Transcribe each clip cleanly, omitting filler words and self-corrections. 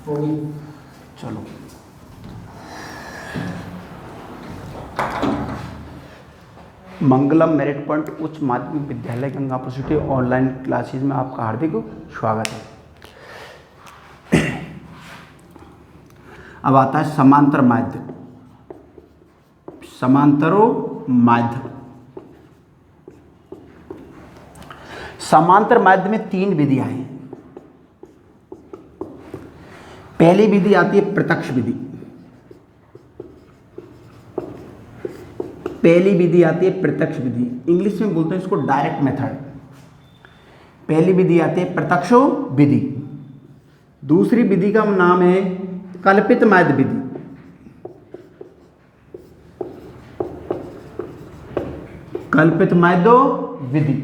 होगी। चलो मंगलम merit point उच्च माध्यमिक विद्यालय गंगापुर सिटी ऑनलाइन क्लासेज में आपका हार्दिक स्वागत है। अब आता है समांतर माध्य। समांतरो माध्य। समांतर माध्य में 3 विधियां हैं। पहली विधि आती है प्रत्यक्ष विधि। पहली विधि आती है प्रत्यक्ष विधि, इंग्लिश में बोलते हैं इसको डायरेक्ट मेथड। पहली विधि आती है प्रत्यक्ष विधि। दूसरी विधि का नाम है कल्पित माध्य विधि। कल्पित माध्य विधि।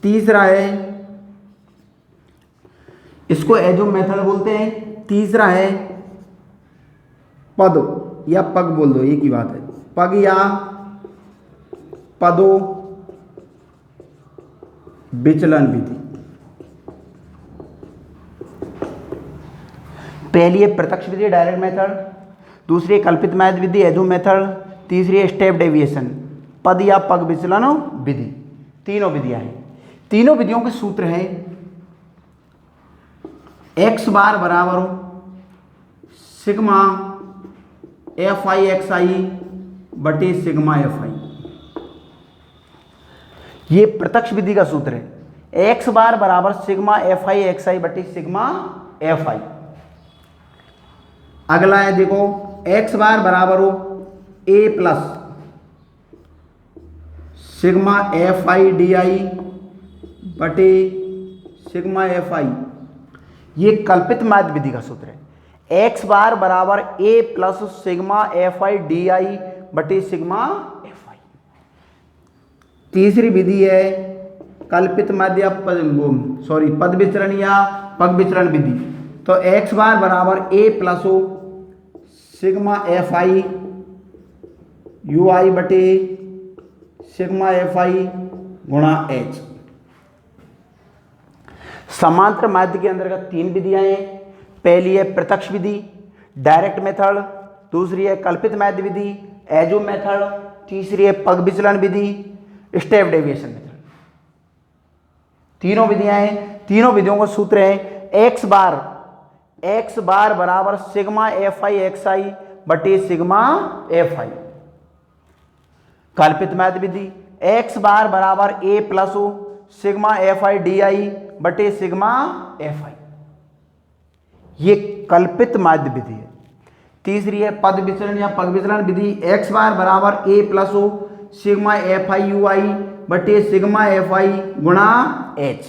तीसरा है, इसको एजो मेथड बोलते हैं। तीसरा है पद या पग बोल दो, एक ही बात है, पग या पदो विचलन विधि। पहली है प्रत्यक्ष विधि डायरेक्ट मेथड, दूसरी है कल्पित माध्य विधि एजो मेथड, तीसरी है स्टेप डेविएशन पद या पग विचलन विधि। तीनों विधियां हैं। तीनों विधियों के सूत्र हैं x बार बराबर sigma f i x i बटे सिग्मा एफ आई। ये प्रत्यक्ष विधि का सूत्र है। x बार बराबर sigma f i x i बटे सिग्मा एफ आई। अगला है देखो x बार बराबर हो a plus sigma f I D I बटे सिग्मा एफ आई। ये कल्पित माध्य विधि का सूत्र है। x बार बराबर a plus sigma f I D I बटे सिग्मा एफ आई। तीसरी विधि है कल्पित माध्य पद विचरण या पग विचरण विधि। तो x बार बराबर a प्लस हो sigma f i u i बटे सिग्मा एफ आई गुणा h। समांतर माध्य के अंतर्गत 3 विधियां हैं। पहली है प्रत्यक्ष विधि डायरेक्ट मेथड, दूसरी है कल्पित माध्य विधि एजो मेथड, तीसरी है पग विचलन विधि स्टेप डेविएशन मेथड। तीनों विधियां हैं। तीनों विधियों का सूत्र है x बार बराबर sigma f i x i बटे सिग्मा एफ आई। कल्पित माध्य विधि x बार बराबर a plus sigma f I D I बटे सिग्मा एफ आई। ये कल्पित माध्य विधि है। तीसरी है पद विचलन या पग विचलन विधि x बार बराबर a plus sigma f i u i बटे सिग्मा एफ आई गुणा h।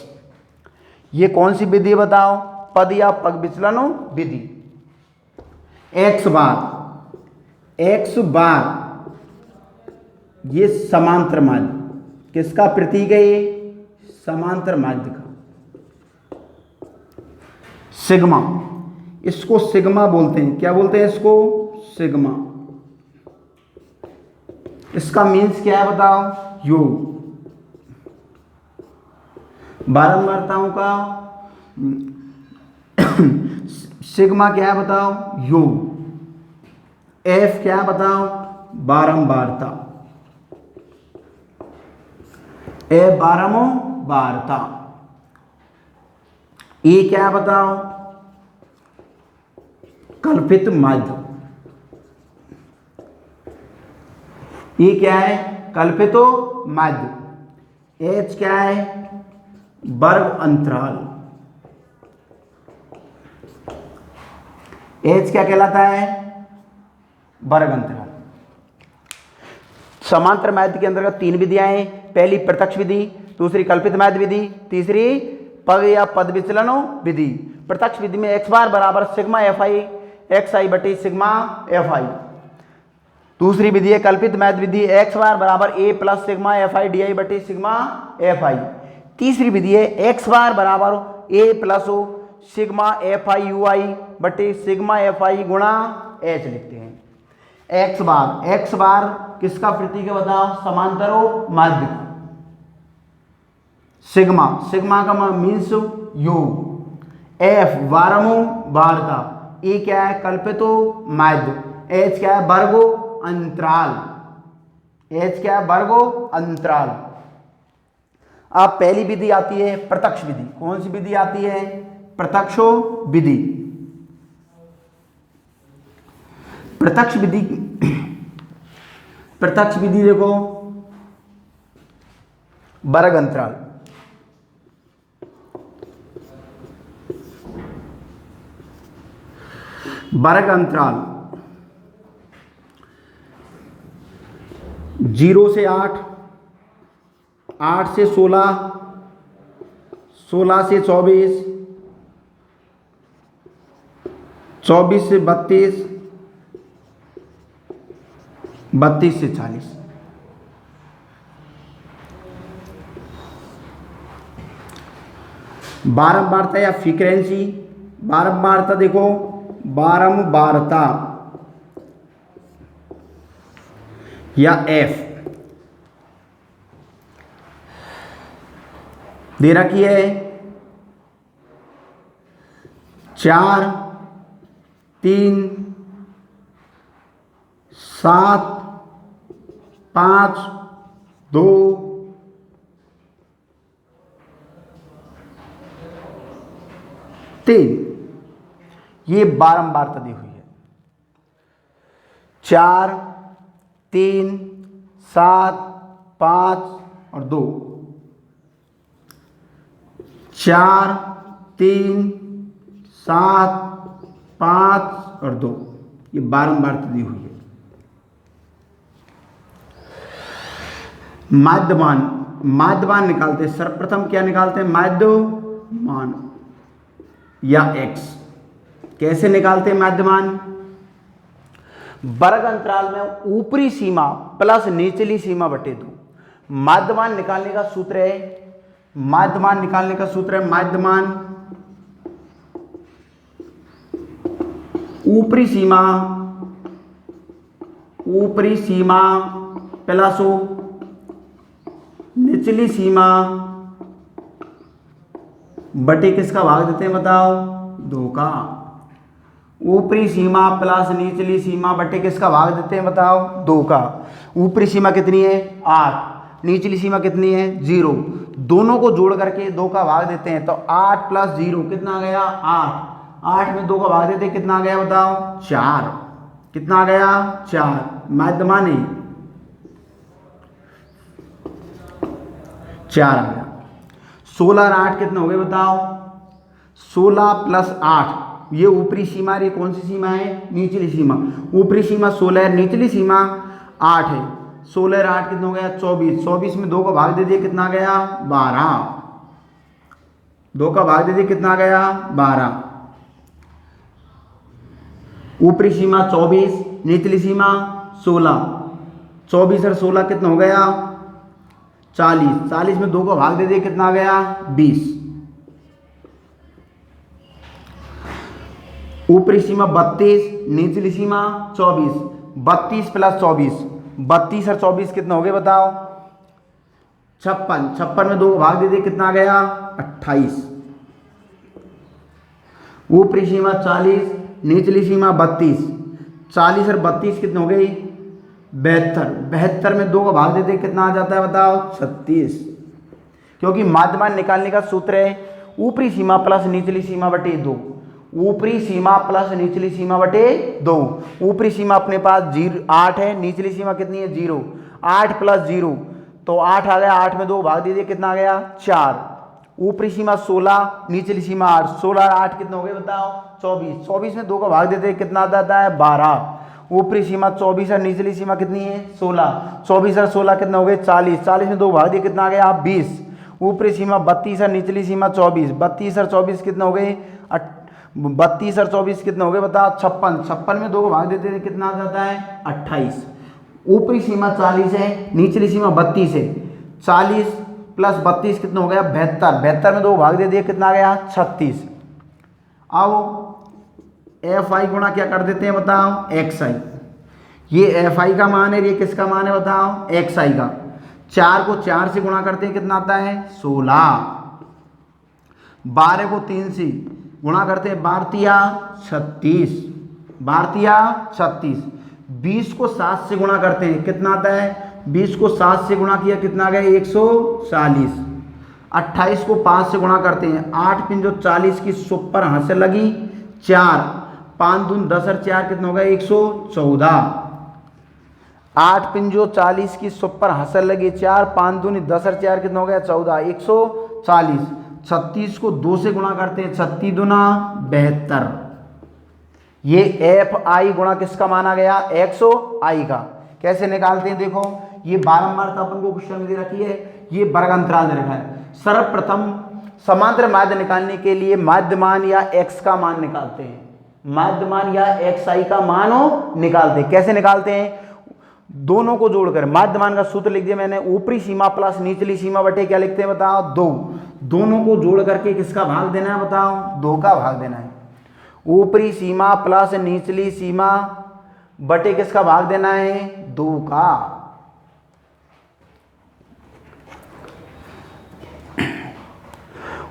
ये कौन सी विधि बताओ? पद या पग विचलन विधि। x बार ये समांतर माध्य, किसका प्रतीक है? ये समांतर माध्य का। सिग्मा, इसको सिग्मा बोलते हैं। क्या बोलते हैं इसको? सिग्मा। इसका मीन्स क्या है बताओ? योग। बारंबारताओं का सिग्मा क्या है बताओ? योग। एफ क्या है बताओ? बारंबारता। ए बारंबारता। ए क्या है बताओ? कल्पित माध्य। ये क्या है? कल्पितो माध्य। एच क्या है? वर्ग अंतराल। एच क्या कहलाता है? वर्ग अंतराल। समांतर माध्य के अंतर्गत 3 विधियां हैं। पहली प्रत्यक्ष विधि, दूसरी कल्पित माध्य विधि, तीसरी पग या पद विचलन विधि। प्रत्यक्ष विधि में x बार बराबर sigma f i x i बटे सिग्मा एफ आई। दूसरी विधि है कल्पित माध्य विधि x बार बराबर a plus sigma f I D I बटे सिग्मा एफ आई। तीसरी विधि है x बार बराबर a plus sigma f i u i बटे सिग्मा एफ आई गुणा h लिखते हैं। x बार किसका प्रतीक है बताओ? समांतरो माध्य। सिग्मा का मीन्स योग। एफ बारहमो बारता, ई क्या है कल्पितो माध्य, एच क्या है वर्गो अंतराल, एच क्या है वर्गो अंतराल। अब पहली विधि आती है प्रत्यक्ष विधि। कौन सी विधि आती है? प्रत्यक्षो विधि। प्रत्यक्ष विधि, प्रत्यक्ष विधि देखो वर्ग अंतराल, वर्ग अंतराल 0 से 8, 8 से 16, 16 से 24, 24 से 32, 32 से 40। बारंबारता या फ्रीक्वेंसी, बारंबारता देखो बारंबारता या एफ दे रखी है 4, 3, 7, 5, 2, 3। ये बारंबारता दी हुई है 4, 3, 7, 5 और 2, 4, 3, 7, 5 और 2, ये बारंबारता दी हुई है। माध्यमान, माध्यमान निकालते हैं, सर्वप्रथम क्या निकालते हैं? माध्यमान या x। कैसे निकालते हैं माध्यमान? वर्ग अंतराल में ऊपरी सीमा प्लस निचली सीमा बटे 2। माध्यमान निकालने का सूत्र है, माध्यमान निकालने का सूत्र है माध्यमान ऊपरी सीमा, ऊपरी सीमा प्लस निचली सीमा बटे किसका भाग देते हैं बताओ? 2 का। ऊपरी सीमा प्लस निचली सीमा बटे किसका भाग देते हैं बताओ? 2 का। ऊपरी सीमा कितनी है? 8। निचली सीमा कितनी है? 0। दोनों को जोड़ करके 2 का भाग देते हैं तो 8 प्लस 0 कितना आ गया? 8। 8 में 2 का भाग देते कितना आ गया बताओ? 4। कितना आ गया? 4। माध्यमान 4 आ गया। 16 और 8 कितने हो गए बताओ? 16 प्लस 8, ये ऊपरी सीमा, ये कौन सी सीमा है? निचली सीमा। ऊपरी सीमा 16 है, निचली सीमा 8 है। 16 और 8 कितना हो गया? 24। 24 में 2 का भाग दे दिए कितना आ गया? 12। 2 का भाग दे दिए कितना आ गया? 12। ऊपरी सीमा 24, निचली सीमा 16। 24 और 16 कितना हो गया? 40। 40 में 2 का भाग दे दिए कितना आ गया? 20। ऊपरी सीमा 32, निचली सीमा 24। 32 प्लस 24, 32 और 24 कितना हो गए बताओ? 56। 56 में 2 का भाग दे दिए कितना आ गया? 28। ऊपरी सीमा 40, निचली सीमा 32। 40 और 32 कितने हो गई? 72। 72 में 2 का भाग दे दिए कितना आ जाता है बताओ? 36। क्योंकि माध्यमान निकालने का सूत्र है ऊपरी सीमा प्लस निचली सीमा बटे 2। ऊपरी सीमा प्लस निचली सीमा बटे 2। ऊपरी सीमा अपने पास 8 है, निचली सीमा कितनी है? 0। 8 प्लस 0 तो 8 आ गया। 8 में 2 भाग दे दिए कितना आ गया? 4। ऊपरी सीमा 16, निचली सीमा 8। 16 और 8 कितने हो गए बताओ? 24। 24 में 2 का भाग देते कितना आ जाता है? 12। ऊपरी सीमा 24 और निचली सीमा कितनी है? 16। 24 और 16 कितने हो गए? 40। 40 में 2 भाग दिए कितना आ गया? 20। ऊपरी सीमा 32 और निचली सीमा 24। 32 और 24 कितने हो गए? 32 और 24 कितने हो गए बताओ? 56। 56 में 2 को भाग देते थे कितना आ जाता है? 28। ऊपरी सीमा 40 है, निचली सीमा 32 है। 40 प्लस 32 कितना हो गया? 72। 72 में 2 भाग दे दिए कितना आ गया? 36। अब एफ आई गुणा क्या कर देते हैं बताओ? एक्स आई। ये एफ आई का मान है, ये किसका मान है बताओ? एक्स आई का। 4 को 4 से गुणा करते हैं कितना आता है? 16। 12 को 3 से गुणा करते हैं 12×36, 12×36। 20 को 7 से गुणा करते हैं, कितना आता है? 20 को 7 से गुणा किया, कितना आ गया? 140। 28 को 5 से गुणा करते हैं, 8 पिंजो 40 की सुपर हाथ लगी 4, 5 दून 10 और 4 कितना होगा? 114। 8 पिंजो 40 की सुपर हंसल लगी 4, 5 दूनी 10 और 4 कितना हो गया? 14, 140। 36 को 2 से गुणा करते हैं, 36 दूना 72। ये एफ आई गुणा किसका माना गया? एक्स आई का। कैसे निकालते हैं देखो, ये बारंबार तो अपन को क्वेश्चन में दे रखी है, ये वर्ग अंतराल दे रखा है। सर्वप्रथम समांतर माध्य निकालने के लिए माध्यमान या एक्स का मान निकालते हैं, माध्यमान या एक्स आई का मान निकालते हैं। कैसे निकालते हैं? दोनों को जोड़कर माध्यमान का सूत्र लिख दिया मैंने, ऊपरी सीमा प्लस निचली सीमा बटे क्या लिखते हैं बताओ? 2। दोनों को जोड़ करके किसका भाग देना है बताओ? 2 का भाग देना है। ऊपरी सीमा प्लस निचली सीमा बटे किसका भाग देना है? 2 का।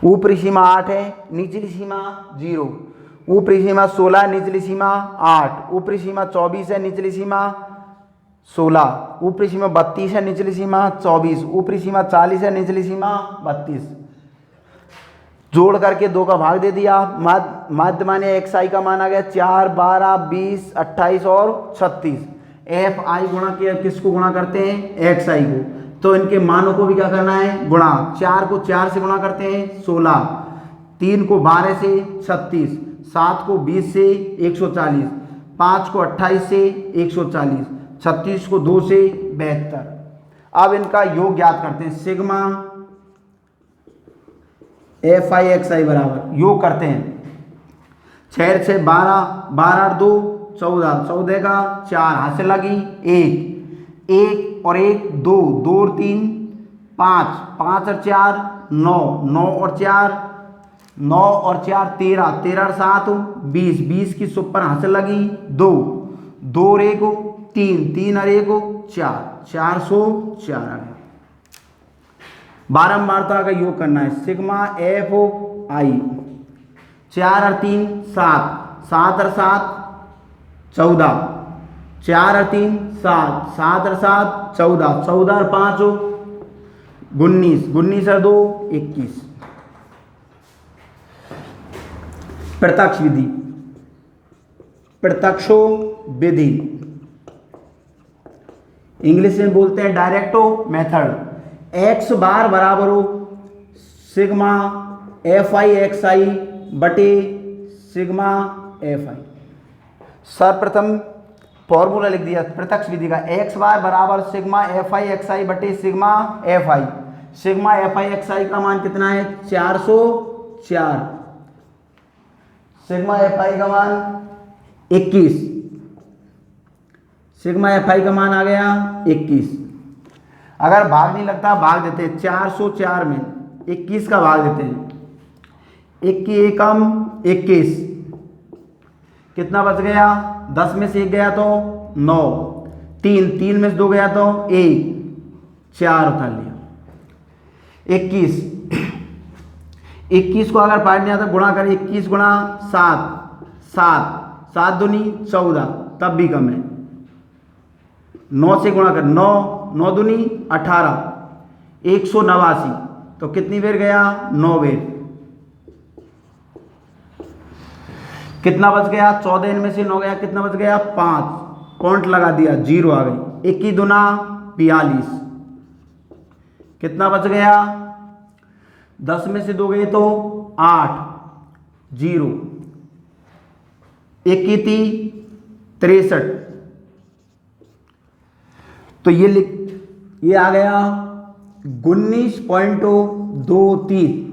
ऊपरी सीमा 8 है, निचली सीमा 0। ऊपरी सीमा 16, निचली सीमा 8। ऊपरी सीमा 24 है, निचली सीमा 16। ऊपरी सीमा 32 है, निचली सीमा 24। ऊपरी सीमा 40 है, निचली सीमा 32। जोड़ करके 2 का भाग दे दिया। माध्यमान एक्स आई का मान आ गया 4, 12, 20, 28 और 36। एफ आई गुणा किया, किसको गुणा करते हैं? एक्स आई को। तो इनके मानों को भी क्या करना है? गुणा। 4 को 4 से गुणा करते हैं 16, 3 को 12 से 36, 7 को 20 से 140, 5 को 28 से 140, 36 को 2 से 72। अब इनका योग ज्ञात करते हैं। सिग्मा एफ आई एक्स आई बराबर योग करते हैं 6 से 12, 12 2 14, 14 का 4 हाथ से लगी 1, 1 और 1 2, 2 और 3 5, 5 और 4 9, 9 और 4 9 और 4 13, 13 और 7 20, 20 की सुपर हाथ से लगी 2, 2 और 1 3, 3 और 1 4, 404 आ गया। बारंबारता का योग करना है। सिग्मा एफ ओ आई 4 और 3 7, 7 और 7 14, 4 और 3 7, 7 और 7 14, 14 और 5 19, 19 और 2 21। प्रत्यक्ष विधि, प्रत्यक्षो विधि इंग्लिश में बोलते हैं डायरेक्टो मेथड। एक्स बार बराबर हो sigma f i x i बटे सिग्मा एफ आई। सर्वप्रथम फॉर्मूला लिख दिया प्रत्यक्ष विधि का। एक्स बार बराबर sigma f i x i बटे sigma f i. Sigma f i x i का मान कितना है? 404। सिग्मा एफ आई का मान 21। सिग्मा एफ आई का मान आ गया 21। अगर भाग नहीं लगता भाग देते हैं। 404 में 21 का भाग देते हैं। 21 एकम 21, कितना बच गया? 10 में से 1 गया तो 9, 3, 3 में से 2 गया तो 1, 4 उठा लिया। 21, 21 को अगर पार्ट नहीं आता गुणा करें। 21 गुणा 7, 7, 7 दूनी 14, तब भी कम है। 9 से गुणा कर 9, 9 दूनी 18, 189, तो कितनी बेर गया? 9 बेर। कितना बच गया? 14 इनमें से 9 गया, कितना बच गया? 5, पॉइंट लगा दिया, 0 आ गई। 21 दूना 42, कितना बच गया? 10 में से 2 गए तो 8, 0, 21 63, तो ये आ गया 19.23।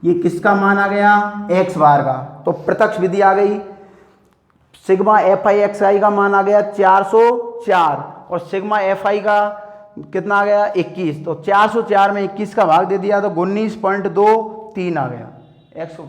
ये किसका मान आ गया? एक्स बार का। तो प्रत्यक्ष विधि आ गई। Sigma f i x i का मान आ गया 404 और सिग्मा एफ आई का कितना आ गया? 21। तो 404 में 21 का भाग दे दिया तो 19.23 आ गया। एक्स